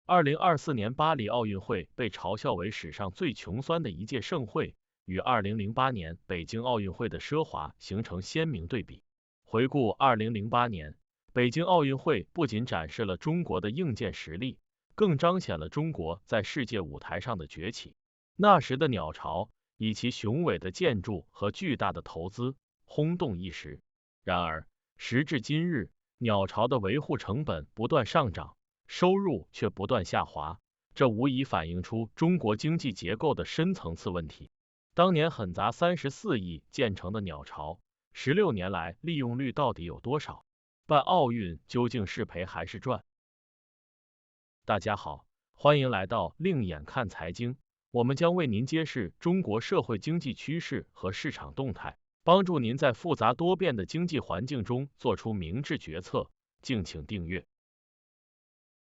2024年巴黎奥运会被嘲笑为史上最穷酸的一届盛会，与2008年北京奥运会的奢华形成鲜明对比。回顾2008年，北京奥运会不仅展示了中国的硬件实力，更彰显了中国在世界舞台上的崛起。那时的鸟巢以其雄伟的建筑和巨大的投资轰动一时。然而，时至今日，鸟巢的维护成本不断上涨，收入却不断下滑，这无疑反映出中国经济结构的深层次问题。当年狠砸34亿建成的鸟巢，16年来利用率到底有多少？办奥运究竟是赔还是赚？大家好，欢迎来到另眼看财经，我们将为您揭示中国社会经济趋势和市场动态，帮助您在复杂多变的经济环境中做出明智决策。敬请订阅。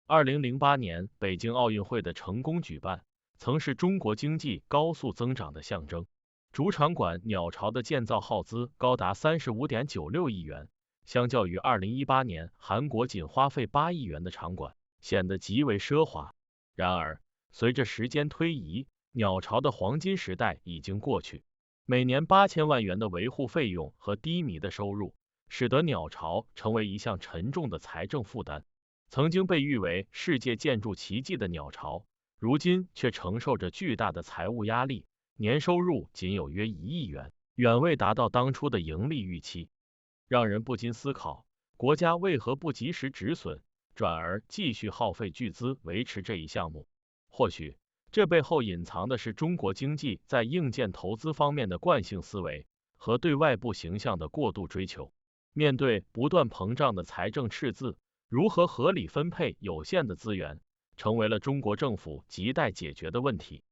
2008年北京奥运会的成功举办，曾是中国经济高速增长的象征。主场馆鸟巢的建造耗资高达35.96亿元，相较于2018年韩国仅花费8亿元的场馆，显得极为奢华。然而，随着时间推移，鸟巢的黄金时代已经过去。每年8000万元的维护费用和低迷的收入，使得鸟巢成为一项沉重的财政负担。曾经被誉为世界建筑奇迹的鸟巢，如今却承受着巨大的财务压力，年收入仅有约1亿元，远未达到当初的盈利预期，让人不禁思考，国家为何不及时止损，转而继续耗费巨资维持这一项目？或许，这背后隐藏的是中国经济在硬件投资方面的惯性思维和对外部形象的过度追求。面对不断膨胀的财政赤字，如何合理分配有限的资源，成为了中国政府亟待解决的问题。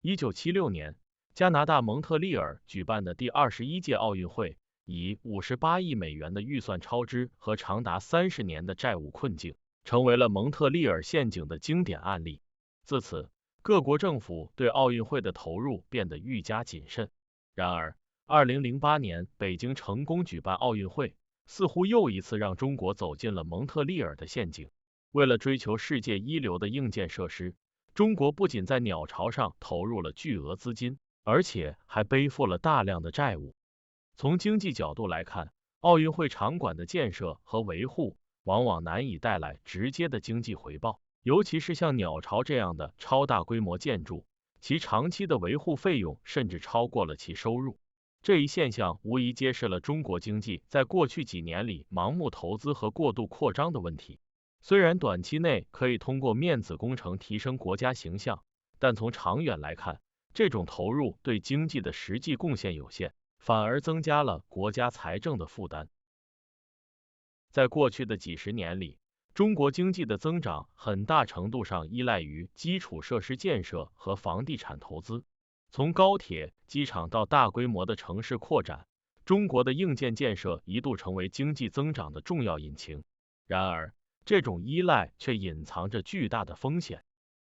1976年，加拿大蒙特利尔举办的第21届奥运会，以58亿美元的预算超支和长达30年的债务困境，成为了蒙特利尔陷阱的经典案例。自此，各国政府对奥运会的投入变得愈加谨慎。然而，2008年北京成功举办奥运会，似乎又一次让中国走进了蒙特利尔的陷阱。为了追求世界一流的硬件设施，中国不仅在鸟巢上投入了巨额资金，而且还背负了大量的债务。从经济角度来看，奥运会场馆的建设和维护往往难以带来直接的经济回报，尤其是像鸟巢这样的超大规模建筑，其长期的维护费用甚至超过了其收入。这一现象无疑揭示了中国经济在过去几年里盲目投资和过度扩张的问题。虽然短期内可以通过面子工程提升国家形象，但从长远来看，这种投入对经济的实际贡献有限，反而增加了国家财政的负担。在过去的几十年里，中国经济的增长很大程度上依赖于基础设施建设和房地产投资。从高铁、机场到大规模的城市扩展，中国的硬件建设一度成为经济增长的重要引擎。然而，这种依赖却隐藏着巨大的风险。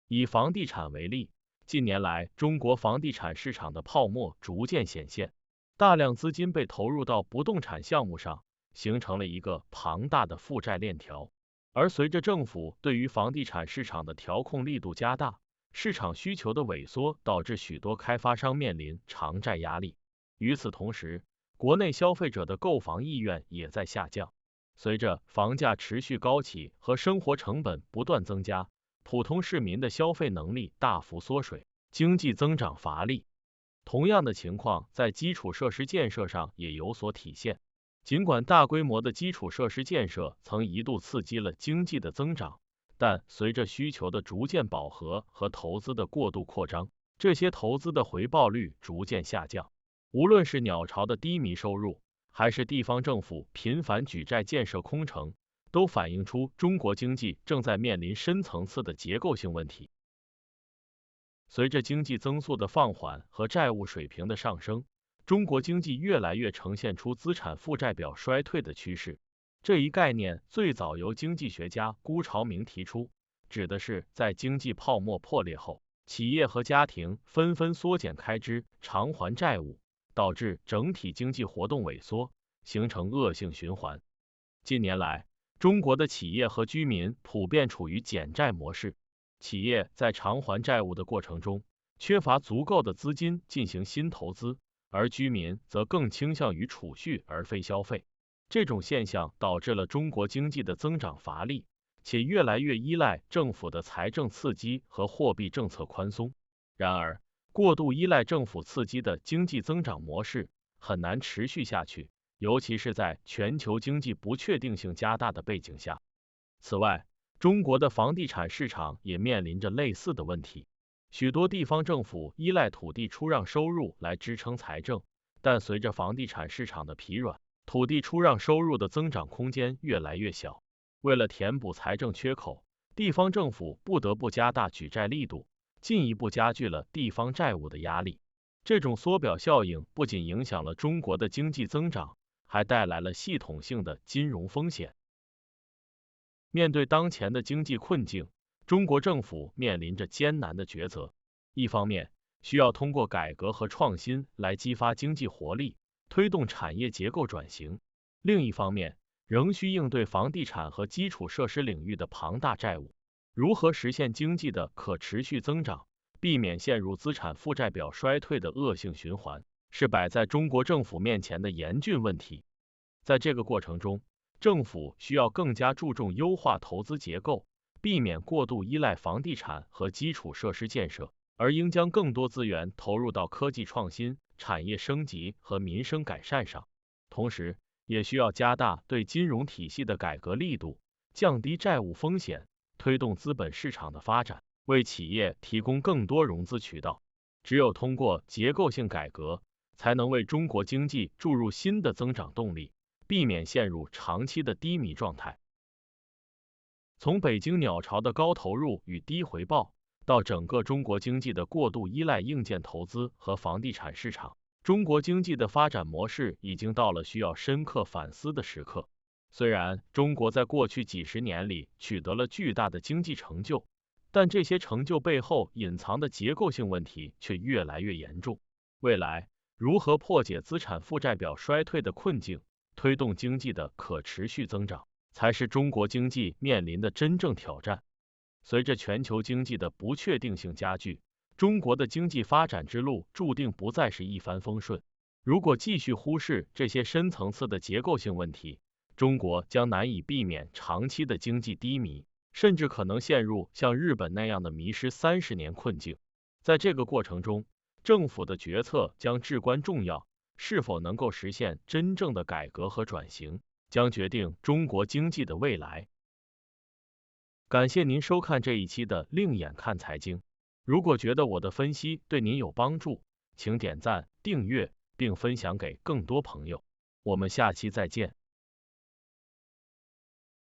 以房地产为例，近年来中国房地产市场的泡沫逐渐显现，大量资金被投入到不动产项目上，形成了一个庞大的负债链条。而随着政府对于房地产市场的调控力度加大，市场需求的萎缩导致许多开发商面临偿债压力。与此同时，国内消费者的购房意愿也在下降。随着房价持续高企和生活成本不断增加，普通市民的消费能力大幅缩水，经济增长乏力。同样的情况在基础设施建设上也有所体现。尽管大规模的基础设施建设曾一度刺激了经济的增长，但随着需求的逐渐饱和和投资的过度扩张，这些投资的回报率逐渐下降。无论是鸟巢的低迷收入，还是地方政府频繁举债建设空城，都反映出中国经济正在面临深层次的结构性问题。随着经济增速的放缓和债务水平的上升，中国经济越来越呈现出资产负债表衰退的趋势。这一概念最早由经济学家辜朝明提出，指的是在经济泡沫破裂后，企业和家庭纷纷缩减开支，偿还债务，导致整体经济活动萎缩，形成恶性循环。近年来，中国的企业和居民普遍处于减债模式，企业在偿还债务的过程中缺乏足够的资金进行新投资，而居民则更倾向于储蓄而非消费。这种现象导致了中国经济的增长乏力，且越来越依赖政府的财政刺激和货币政策宽松。然而，过度依赖政府刺激的经济增长模式很难持续下去，尤其是在全球经济不确定性加大的背景下。此外，中国的房地产市场也面临着类似的问题。许多地方政府依赖土地出让收入来支撑财政，但随着房地产市场的疲软，土地出让收入的增长空间越来越小。为了填补财政缺口，地方政府不得不加大举债力度，进一步加剧了地方债务的压力。这种缩表效应不仅影响了中国的经济增长，还带来了系统性的金融风险。面对当前的经济困境，中国政府面临着艰难的抉择。一方面，需要通过改革和创新来激发经济活力，推动产业结构转型；另一方面，仍需应对房地产和基础设施领域的庞大债务。如何实现经济的可持续增长，避免陷入资产负债表衰退的恶性循环，是摆在中国政府面前的严峻问题。在这个过程中，政府需要更加注重优化投资结构，避免过度依赖房地产和基础设施建设，而应将更多资源投入到科技创新、产业升级和民生改善上。同时，也需要加大对金融体系的改革力度，降低债务风险，推动资本市场的发展，为企业提供更多融资渠道。只有通过结构性改革，才能为中国经济注入新的增长动力，避免陷入长期的低迷状态。从北京鸟巢的高投入与低回报，到整个中国经济的过度依赖硬件投资和房地产市场，中国经济的发展模式已经到了需要深刻反思的时刻。虽然中国在过去几十年里取得了巨大的经济成就，但这些成就背后隐藏的结构性问题却越来越严重。未来，如何破解资产负债表衰退的困境，推动经济的可持续增长，才是中国经济面临的真正挑战。随着全球经济的不确定性加剧，中国的经济发展之路注定不再是一帆风顺。如果继续忽视这些深层次的结构性问题，中国将难以避免长期的经济低迷，甚至可能陷入像日本那样的迷失30年困境。在这个过程中，政府的决策将至关重要，是否能够实现真正的改革和转型，将决定中国经济的未来。感谢您收看这一期的另眼看财经。如果觉得我的分析对您有帮助，请点赞、订阅并分享给更多朋友。我们下期再见。